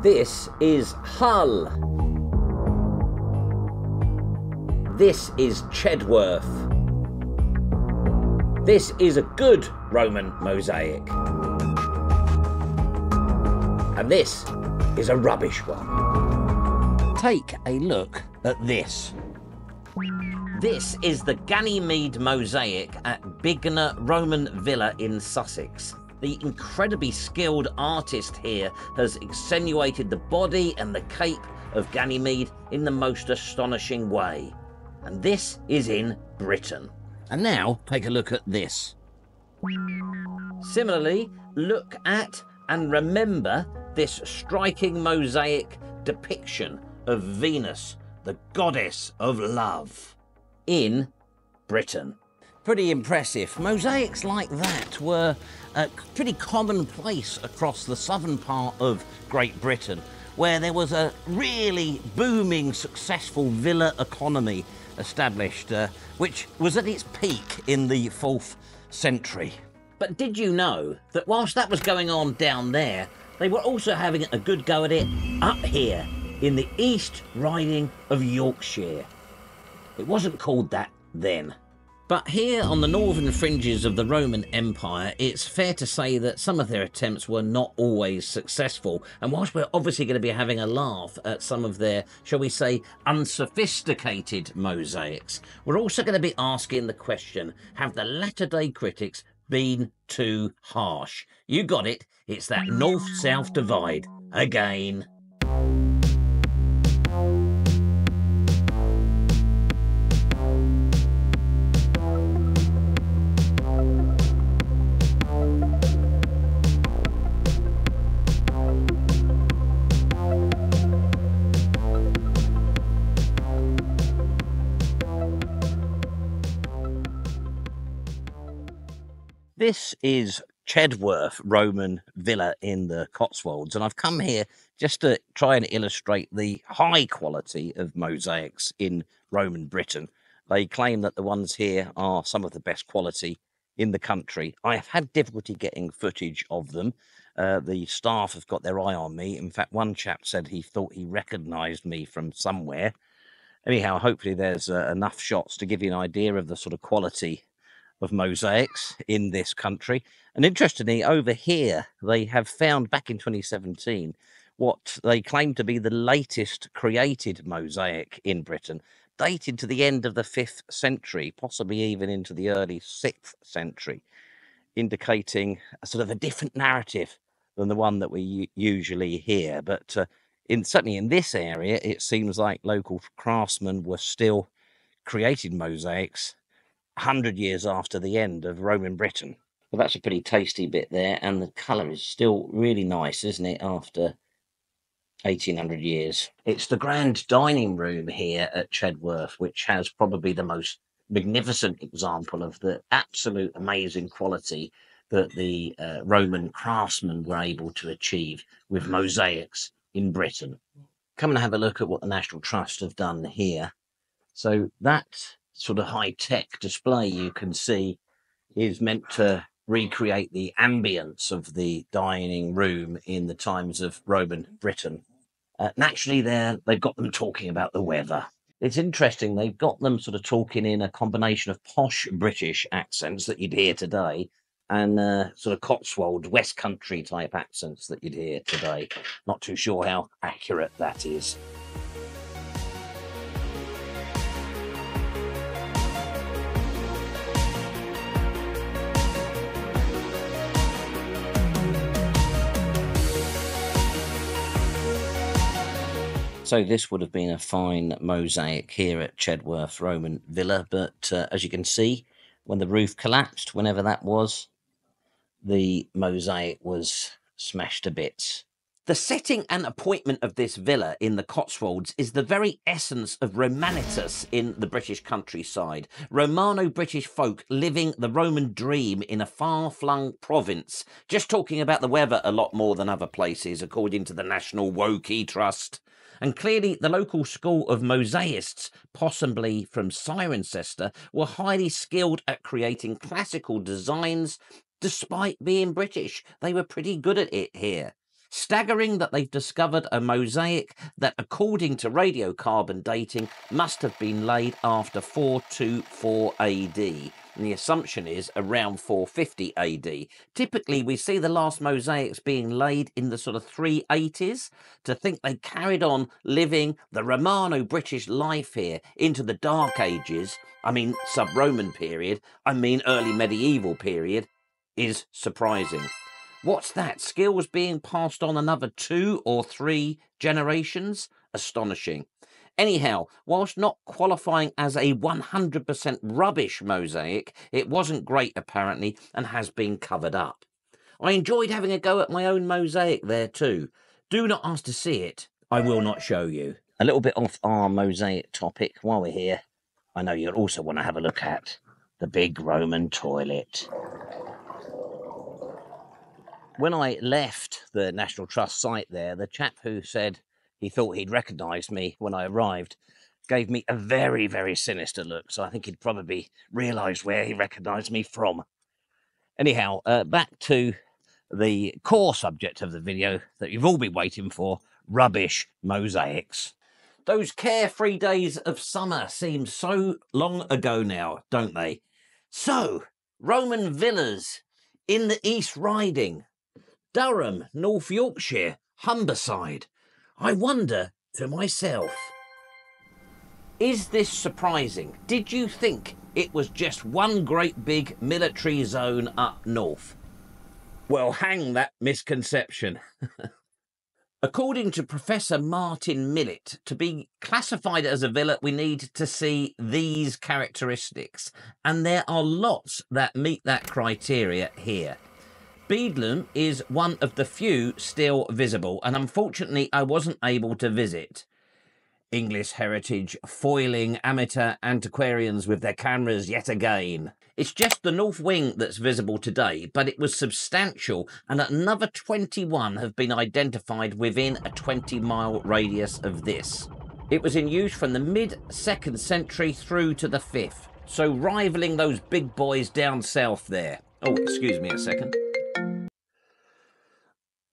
This is Hull. This is Chedworth. This is a good Roman mosaic. And this is a rubbish one. Take a look at this. This is the Ganymede mosaic at Beadlam Roman Villa in Sussex. The incredibly skilled artist here has accentuated the body and the cape of Ganymede in the most astonishing way. And this is in Britain. And now take a look at this. Similarly, look at and remember this striking mosaic depiction of Venus, the goddess of love, in Britain. Pretty impressive. Mosaics like that were pretty commonplace across the southern part of Great Britain, where there was a really booming, successful villa economy established, which was at its peak in the 4th century. But did you know that whilst that was going on down there, they were also having a good go at it up here in the East Riding of Yorkshire? It wasn't called that then. But here on the northern fringes of the Roman Empire, it's fair to say that some of their attempts were not always successful. And whilst we're obviously going to be having a laugh at some of their, shall we say, unsophisticated mosaics, we're also going to be asking the question, have the latter-day critics been too harsh? You got it, it's that north-south divide again. This is Chedworth Roman Villa in the Cotswolds, and I've come here just to try and illustrate the high quality of mosaics in Roman Britain. They claim that the ones here are some of the best quality in the country. I have had difficulty getting footage of them. The staff have got their eye on me. In fact, one chap said he thought he recognised me from somewhere. Anyhow, hopefully there's enough shots to give you an idea of the sort of quality of mosaics in this country. And interestingly, over here, they have found back in 2017 what they claim to be the latest created mosaic in Britain, dated to the end of the 5th century, possibly even into the early 6th century, indicating a sort of a different narrative than the one that we usually hear. But certainly in this area, it seems like local craftsmen were still creating mosaics 100 years after the end of Roman Britain. Well, that's a pretty tasty bit there, and the colour is still really nice, isn't it, after 1800 years. It's the grand dining room here at Chedworth, which has probably the most magnificent example of the absolute amazing quality that the Roman craftsmen were able to achieve with mosaics in Britain. Come and have a look at what the National Trust have done here. So that sort of high-tech display you can see is meant to recreate the ambience of the dining room in the times of Roman Britain. Naturally, they've got them talking about the weather. It's interesting, they've got them sort of talking in a combination of posh British accents that you'd hear today and sort of Cotswold, West Country type accents that you'd hear today. Not too sure how accurate that is. So this would have been a fine mosaic here at Chedworth Roman Villa, but as you can see, when the roof collapsed, whenever that was, the mosaic was smashed to bits. The setting and appointment of this villa in the Cotswolds is the very essence of Romanitas in the British countryside. Romano British folk living the Roman dream in a far-flung province, just talking about the weather a lot more than other places, according to the National Woke Trust. And clearly the local school of mosaists, possibly from Cirencester, were highly skilled at creating classical designs. Despite being British, they were pretty good at it here. Staggering that they've discovered a mosaic that, according to radiocarbon dating, must have been laid after 424 AD. And the assumption is around 450 AD. Typically, we see the last mosaics being laid in the sort of 380s. To think they carried on living the Romano British life here into the Dark Ages, I mean sub-Roman period, I mean early medieval period, is surprising. What's that? Skills being passed on another 2 or 3 generations? Astonishing. Anyhow, whilst not qualifying as a 100% rubbish mosaic, it wasn't great apparently and has been covered up. I enjoyed having a go at my own mosaic there too. Do not ask to see it. I will not show you. A little bit off our mosaic topic while we're here. I know you'll also want to have a look at the big Roman toilet. When I left the National Trust site there, the chap who said he thought he'd recognised me when I arrived gave me a very, very sinister look, so I think he'd probably realised where he recognised me from. Anyhow, back to the core subject of the video that you've all been waiting for, rubbish mosaics. Those carefree days of summer seem so long ago now, don't they? So, Roman villas in the East Riding, Durham, North Yorkshire, Humberside. I wonder to myself, is this surprising? Did you think it was just one great big military zone up north? Well, hang that misconception. According to Professor Martin Millett, to be classified as a villa, we need to see these characteristics, and there are lots that meet that criteria here. Beadlam is one of the few still visible, and unfortunately I wasn't able to visit. English heritage foiling amateur antiquarians with their cameras yet again. It's just the north wing that's visible today, but it was substantial, and another 21 have been identified within a 20-mile radius of this. It was in use from the mid-2nd century through to the 5th, so rivaling those big boys down south there. Oh, excuse me a second.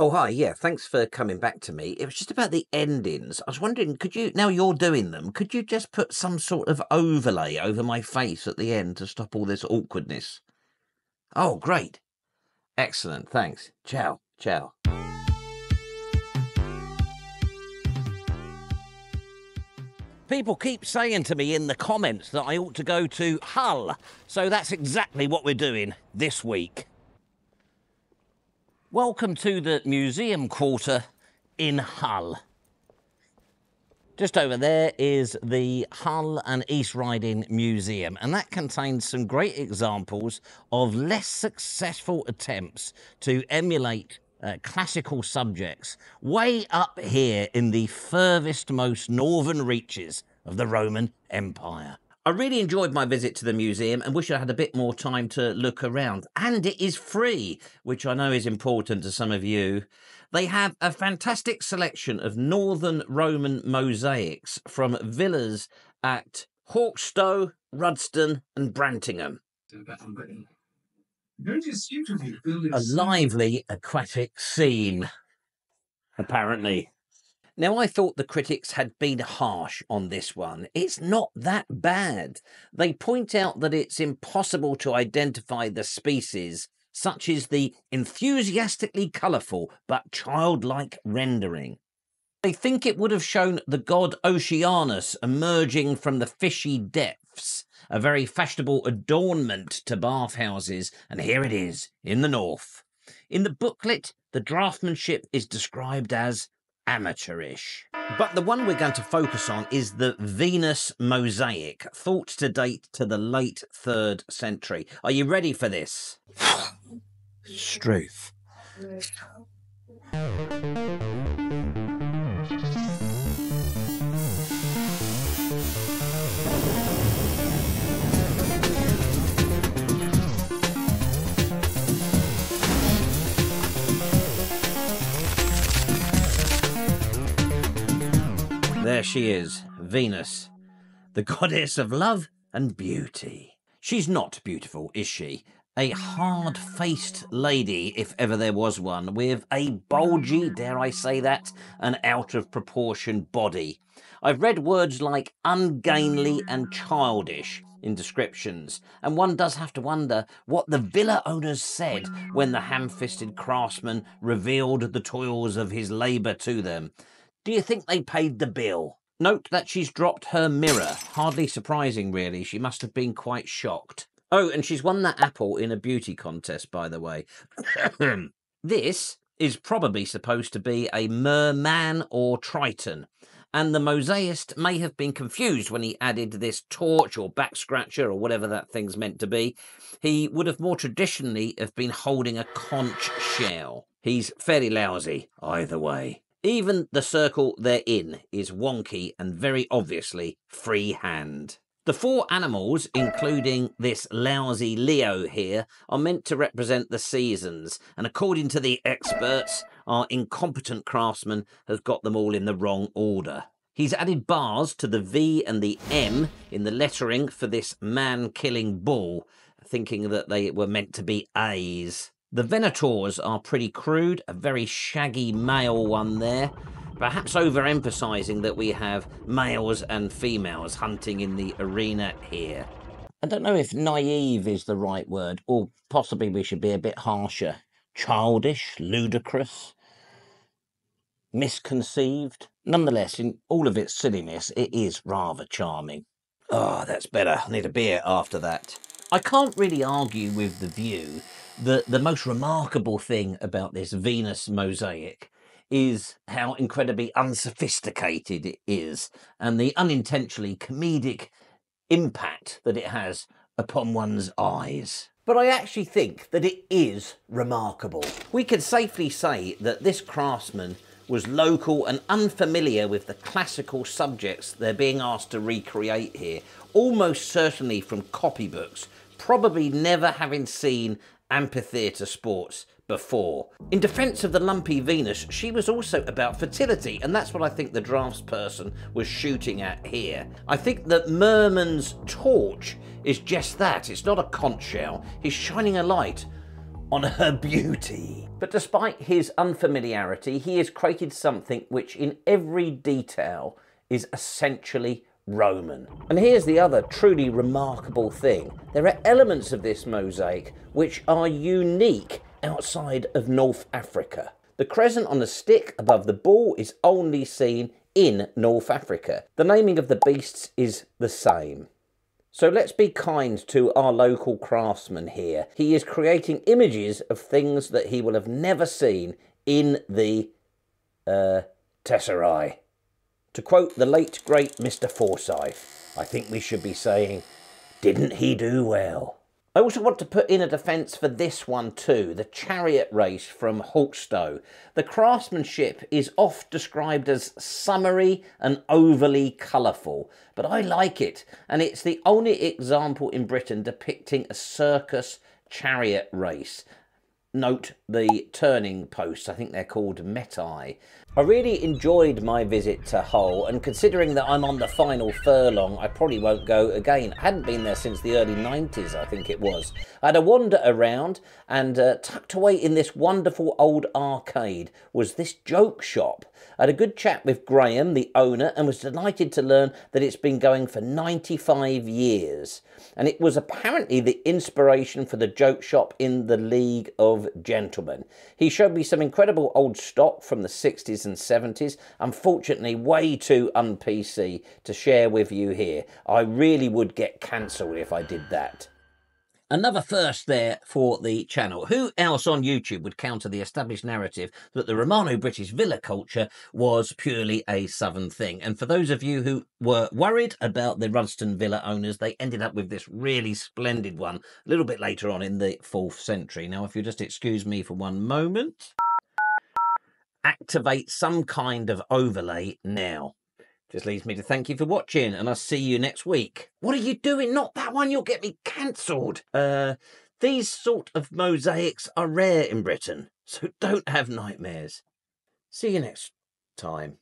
Oh, hi, yeah, thanks for coming back to me. It was just about the endings. I was wondering, could you, now you're doing them, could you just put some sort of overlay over my face at the end to stop all this awkwardness? Oh, great. Excellent, thanks. Ciao, ciao. People keep saying to me in the comments that I ought to go to Hull, so that's exactly what we're doing this week. Welcome to the museum quarter in Hull. Just over there is the Hull and East Riding Museum, and that contains some great examples of less successful attempts to emulate classical subjects way up here in the furthest most northern reaches of the Roman Empire. I really enjoyed my visit to the museum and wish I had a bit more time to look around. And it is free, which I know is important to some of you. They have a fantastic selection of northern Roman mosaics from villas at Hawkstow, Rudston and Brantingham. A lively aquatic scene, apparently. Now, I thought the critics had been harsh on this one. It's not that bad. They point out that it's impossible to identify the species, such as the enthusiastically colourful but childlike rendering. They think it would have shown the god Oceanus emerging from the fishy depths, a very fashionable adornment to bathhouses, and here it is, in the north. In the booklet, the draughtsmanship is described as amateurish. But the one we're going to focus on is the Venus mosaic, thought to date to the late 3rd century. Are you ready for this? Struth. There she is, Venus, the goddess of love and beauty. She's not beautiful, is she? A hard-faced lady, if ever there was one, with a bulgy, dare I say that, an out-of-proportion body. I've read words like ungainly and childish in descriptions, and one does have to wonder what the villa owners said when the ham-fisted craftsman revealed the toils of his labour to them. Do you think they paid the bill? Note that she's dropped her mirror. Hardly surprising, really. She must have been quite shocked. Oh, and she's won that apple in a beauty contest, by the way. This is probably supposed to be a merman or triton, and the mosaicist may have been confused when he added this torch or back scratcher or whatever that thing's meant to be. He would have more traditionally have been holding a conch shell. He's fairly lousy either way. Even the circle they're in is wonky and very obviously freehand. The four animals, including this lousy Leo here, are meant to represent the seasons, and according to the experts, our incompetent craftsman has got them all in the wrong order. He's added bars to the V and the M in the lettering for this man-killing bull, thinking that they were meant to be A's. The venators are pretty crude, a very shaggy male one there, perhaps overemphasising that we have males and females hunting in the arena here. I don't know if naive is the right word, or possibly we should be a bit harsher. Childish, ludicrous, misconceived. Nonetheless, in all of its silliness, it is rather charming. Oh, that's better. I need a beer after that. I can't really argue with the view that the most remarkable thing about this Venus mosaic is how incredibly unsophisticated it is, and the unintentionally comedic impact that it has upon one's eyes. But I actually think that it is remarkable. We could safely say that this craftsman was local and unfamiliar with the classical subjects they're being asked to recreate here, almost certainly from copybooks, probably never having seen amphitheatre sports before. In defence of the lumpy Venus, she was also about fertility, and that's what I think the draftsperson was shooting at here. I think that Merman's torch is just that. It's not a conch shell. He's shining a light on her beauty. But despite his unfamiliarity, he has created something which in every detail is essentially Roman. And here's the other truly remarkable thing. There are elements of this mosaic which are unique outside of North Africa. The crescent on the stick above the bull is only seen in North Africa. The naming of the beasts is the same. So let's be kind to our local craftsman here. He is creating images of things that he will have never seen in the tesserae. To quote the late great Mr. Forsyth, I think we should be saying, didn't he do well? I also want to put in a defence for this one too, the chariot race from Hawkstow. The craftsmanship is oft described as summary and overly colourful, but I like it, and it's the only example in Britain depicting a circus chariot race. Note the turning posts, I think they're called metai. I really enjoyed my visit to Hull, and considering that I'm on the final furlong, I probably won't go again. I hadn't been there since the early 90s, I think it was. I had a wander around, and tucked away in this wonderful old arcade was this joke shop. I had a good chat with Graham, the owner, and was delighted to learn that it's been going for 95 years. And it was apparently the inspiration for the joke shop in the League of Gentlemen. He showed me some incredible old stock from the 60s and 70s, unfortunately way too un-PC to share with you here. I really would get cancelled if I did that. Another first there for the channel. Who else on YouTube would counter the established narrative that the Romano British villa culture was purely a southern thing? And for those of you who were worried about the Rudston Villa owners, they ended up with this really splendid one a little bit later on in the 4th century. Now, if you just excuse me for one moment, activate some kind of overlay now. Just leaves me to thank you for watching, and I'll see you next week. What are you doing? Not that one, you'll get me cancelled. These sort of mosaics are rare in Britain, so don't have nightmares. See you next time.